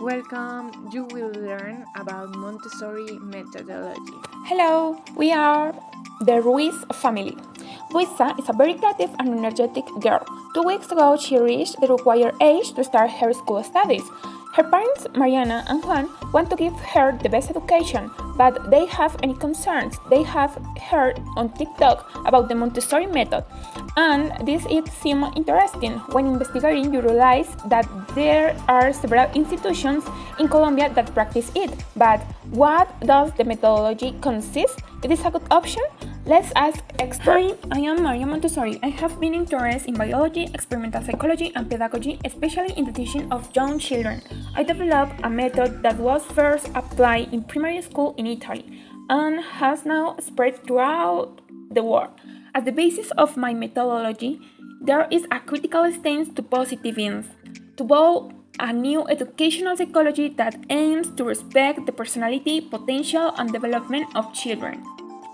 Welcome, you will learn about Montessori methodology. Hello, we are the Ruiz family. Luisa is a very creative and energetic girl. 2 weeks ago, she reached the required age to start her school studies. Her parents, Mariana and Juan, want to give her the best education, but they have any concerns. They have heard on TikTok about the Montessori method, and this it seemed interesting. When investigating, you realize that there are several institutions in Colombia that practice it. But what does the methodology consist? Is this a good option? Let's ask experts. Hi, I am Maria Montessori. I have been interested in biology, experimental psychology, and pedagogy, especially in the teaching of young children. I developed a method that was first applied in primary school in Italy and has now spread throughout the world. At the basis of my methodology, there is a critical stance to positivism, to build a new educational psychology that aims to respect the personality, potential, and development of children.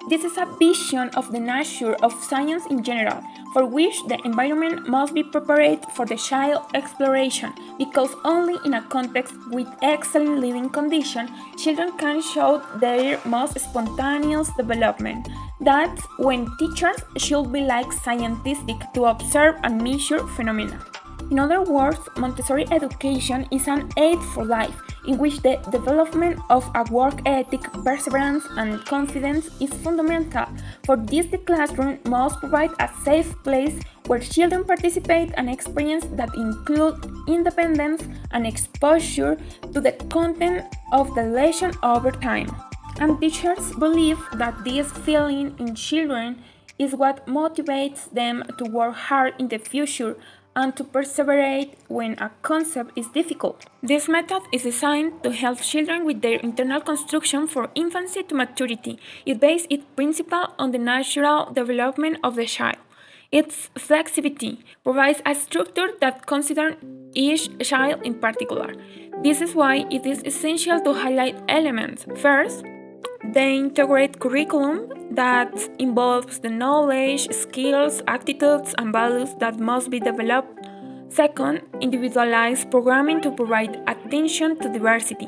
This is a vision of the nature of science in general, for which the environment must be prepared for the child exploration, because only in a context with excellent living conditions, children can show their most spontaneous development. That's when teachers should be like scientists to observe and measure phenomena. In other words, Montessori education is an aid for life, in which the development of a work ethic, perseverance, and confidence is fundamental. For this, the classroom must provide a safe place where children participate and experience that include independence and exposure to the content of the lesson over time. And teachers believe that this feeling in children is what motivates them to work hard in the future and to persevere when a concept is difficult. This method is designed to help children with their internal construction from infancy to maturity. It bases its principle on the natural development of the child. Its flexibility provides a structure that considers each child in particular. This is why it is essential to highlight elements. First, the integrated curriculum that involves the knowledge, skills, attitudes, and values that must be developed. Second, individualized programming to provide attention to diversity.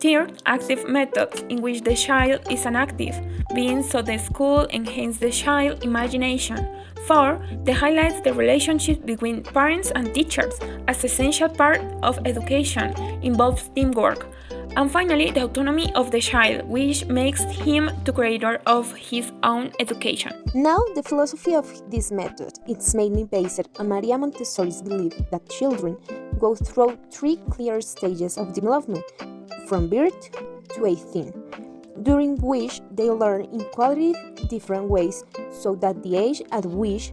Third, active methods in which the child is an active being so the school enhances the child's imagination. Fourth, the highlights the relationship between parents and teachers as essential part of education, involves teamwork. And finally, the autonomy of the child, which makes him the creator of his own education. Now, the philosophy of this method is mainly based on Maria Montessori's belief that children go through 3 clear stages of development, from birth to 18, during which they learn in qualitative different ways, so that the age at which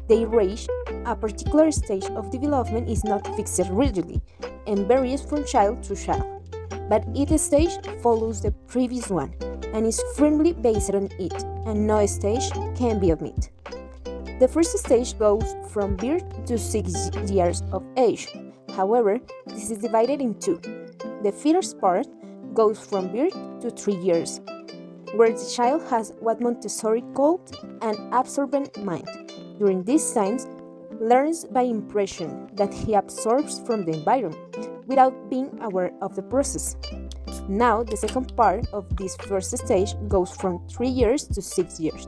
they reach a particular stage of development is not fixed rigidly and varies from child to child, but each stage follows the previous one and is firmly based on it, and no stage can be omitted. The first stage goes from birth to 6 years of age. However, this is divided in 2. The first part goes from birth to 3 years, where the child has what Montessori called an absorbent mind. During these times, learns by impression that he absorbs from the environment without being aware of the process. Now, the second part of this first stage goes from 3 years to 6 years,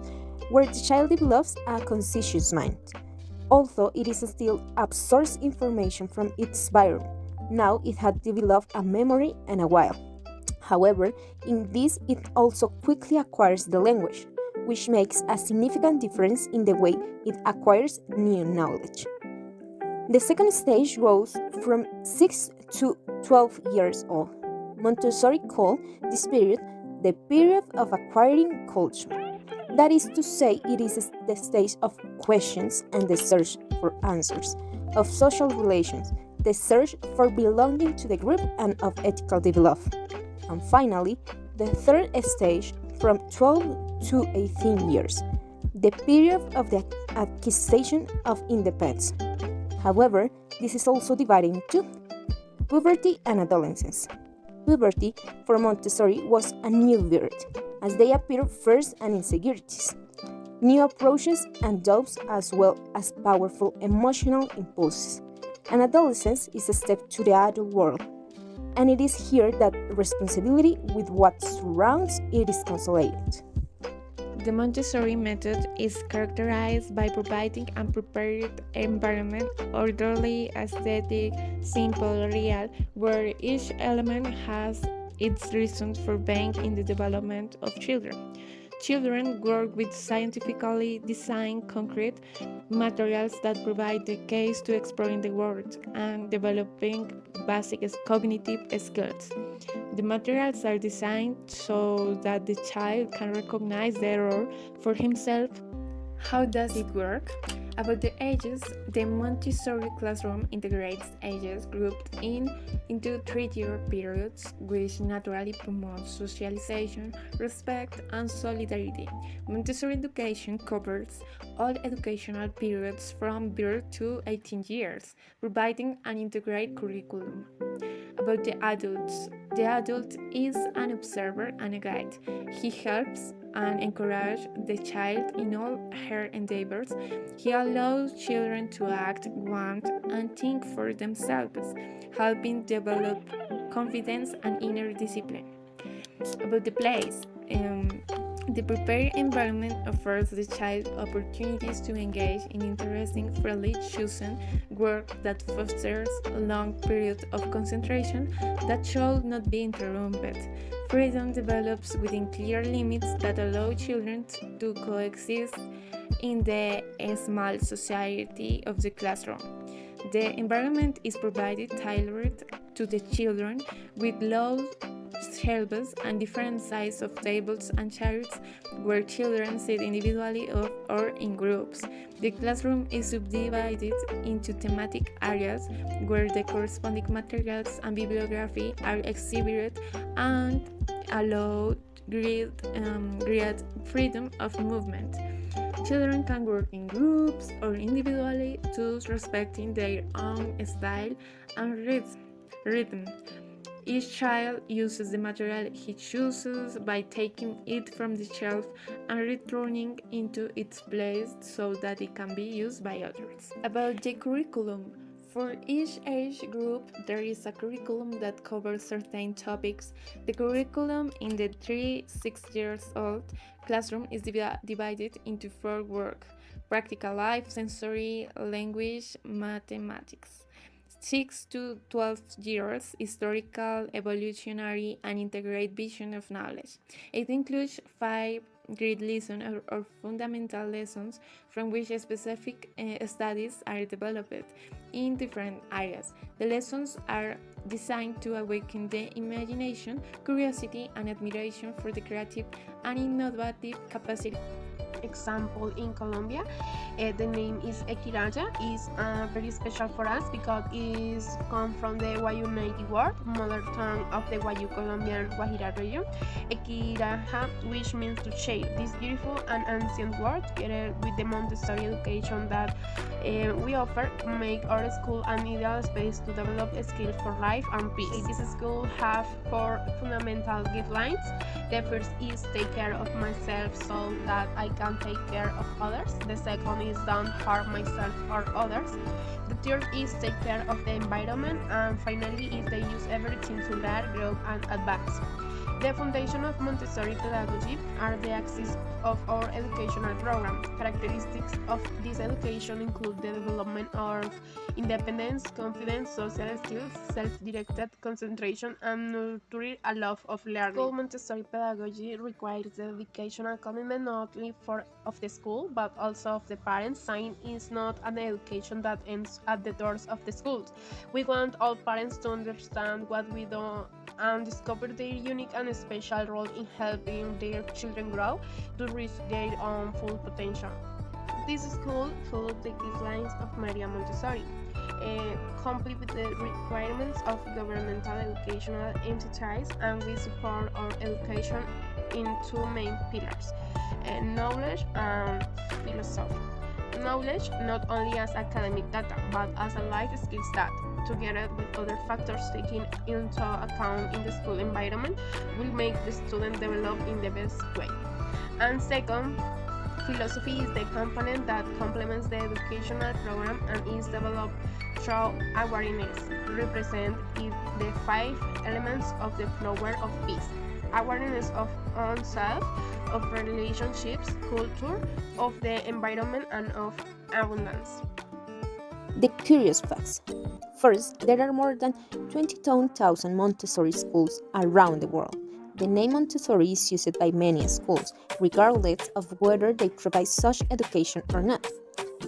where the child develops a conscious mind. Although it is still absorbs information from its environment, now it had developed a memory and a will. However, in this it also quickly acquires the language, which makes a significant difference in the way it acquires new knowledge. The second stage goes from 6 to 12 years old. Montessori called this period the period of acquiring culture. That is to say, it is the stage of questions and the search for answers, of social relations, the search for belonging to the group, and of ethical development. And finally, the third stage from 12 to 18 years, the period of the acquisition of independence. However, this is also divided into puberty and adolescence. Puberty for Montessori was a new birth, as they appear first and insecurities, new approaches and doubts, as well as powerful emotional impulses. And adolescence is a step to the adult world, and it is here that responsibility with what surrounds it is consolidated. The Montessori method is characterized by providing a prepared environment, orderly, aesthetic, simple, real, where each element has its reasons for being in the development of children. Children work with scientifically designed concrete materials that provide the case to exploring the world and developing basic cognitive skills. The materials are designed so that the child can recognize the error for himself. How does it work? About the ages, the Montessori classroom integrates ages grouped into 3-year periods, which naturally promotes socialization, respect, and solidarity. Montessori education covers all educational periods from birth to 18 years, providing an integrated curriculum. About the adult is an observer and a guide. He helps and encourages the child in all her endeavors. He allows children to act, want, and think for themselves, helping develop confidence and inner discipline. About the place, the prepared environment offers the child opportunities to engage in interesting, freely chosen work that fosters a long period of concentration that should not be interrupted. Freedom develops within clear limits that allow children to coexist in the small society of the classroom. The environment is provided tailored to the children with low shelves and different sizes of tables and chairs where children sit individually or in groups. The classroom is subdivided into thematic areas where the corresponding materials and bibliography are exhibited and allow great freedom of movement. Children can work in groups or individually, thus respecting their own style and rhythm. Each child uses the material he chooses by taking it from the shelf and returning into its place so that it can be used by others. About the curriculum. For each age group, there is a curriculum that covers certain topics. The curriculum in the 3-6 years old classroom is divided into 4 work: practical life, sensory, language, mathematics. 6 to 12 years, historical, evolutionary, and integrated vision of knowledge. It includes 5 grid lessons or fundamental lessons from which specific studies are developed in different areas. The lessons are designed to awaken the imagination, curiosity, and admiration for the creative and innovative capacity. Example in Colombia, the name is Equiraja. Is very special for us because it comes from the Guayú native word, mother tongue of the Guayú Colombian Guajira region, Equiraja, which means to share. This beautiful and ancient word, together with the Montessori education that we offer, make our school an ideal space to develop skills for life and peace. This school have 4 fundamental guidelines. The first is take care of myself so that I can take care of others. The second is don't harm myself or others. The third is take care of the environment, and finally is they use everything to learn, grow, and advance. The foundation of Montessori pedagogy are the axis of our educational program. Characteristics of this education include the development of independence, confidence, social skills, self-directed concentration, and nurturing a love of learning. School Montessori pedagogy requires the dedication and commitment not only of the school but also of the parents. Science is not an education that ends at the doors of the schools. We want all parents to understand what we do and discover their unique and special role in helping their children grow to reach their own full potential. This school follows the guidelines of Maria Montessori, complete with the requirements of governmental educational entities, and we support our education in 2 main pillars: knowledge and philosophy. Knowledge not only as academic data but as a life skills data, together with other factors taken into account in the school environment, will make the student develop in the best way. And second, Philosophy is the component that complements the educational program and is developed through awareness, represent the five elements of the flower of peace. Awareness of oneself, of relationships, culture, of the environment, and of abundance. The curious facts. First, there are more than 22,000 Montessori schools around the world. The name Montessori is used by many schools, regardless of whether they provide such education or not.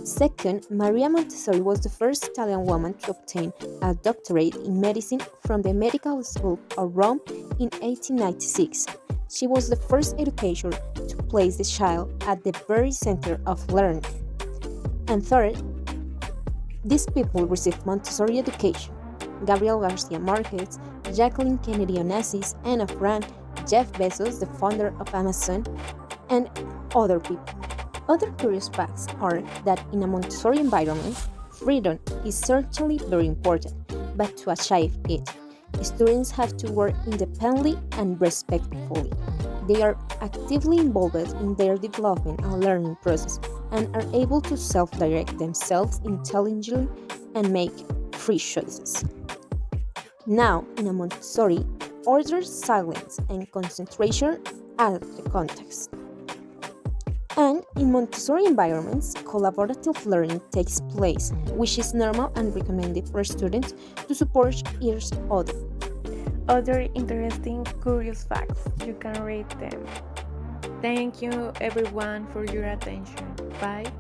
Second, Maria Montessori was the first Italian woman to obtain a doctorate in medicine from the Medical School of Rome in 1896. She was the first educator to place the child at the very center of learning. And third, these people received Montessori education. Gabriel Garcia Marquez, Jacqueline Kennedy Onassis, Anna Frank, Jeff Bezos, the founder of Amazon, and other people. Other curious facts are that in a Montessori environment, freedom is certainly very important, but to achieve it, students have to work independently and respectfully. They are actively involved in their development and learning process and are able to self-direct themselves intelligently and make free choices. Now, in a Montessori, order, silence, and concentration are the context. And in Montessori environments, collaborative learning takes place, which is normal and recommended for students to support each other. Other interesting, curious facts, you can read them. Thank you everyone for your attention. Bye.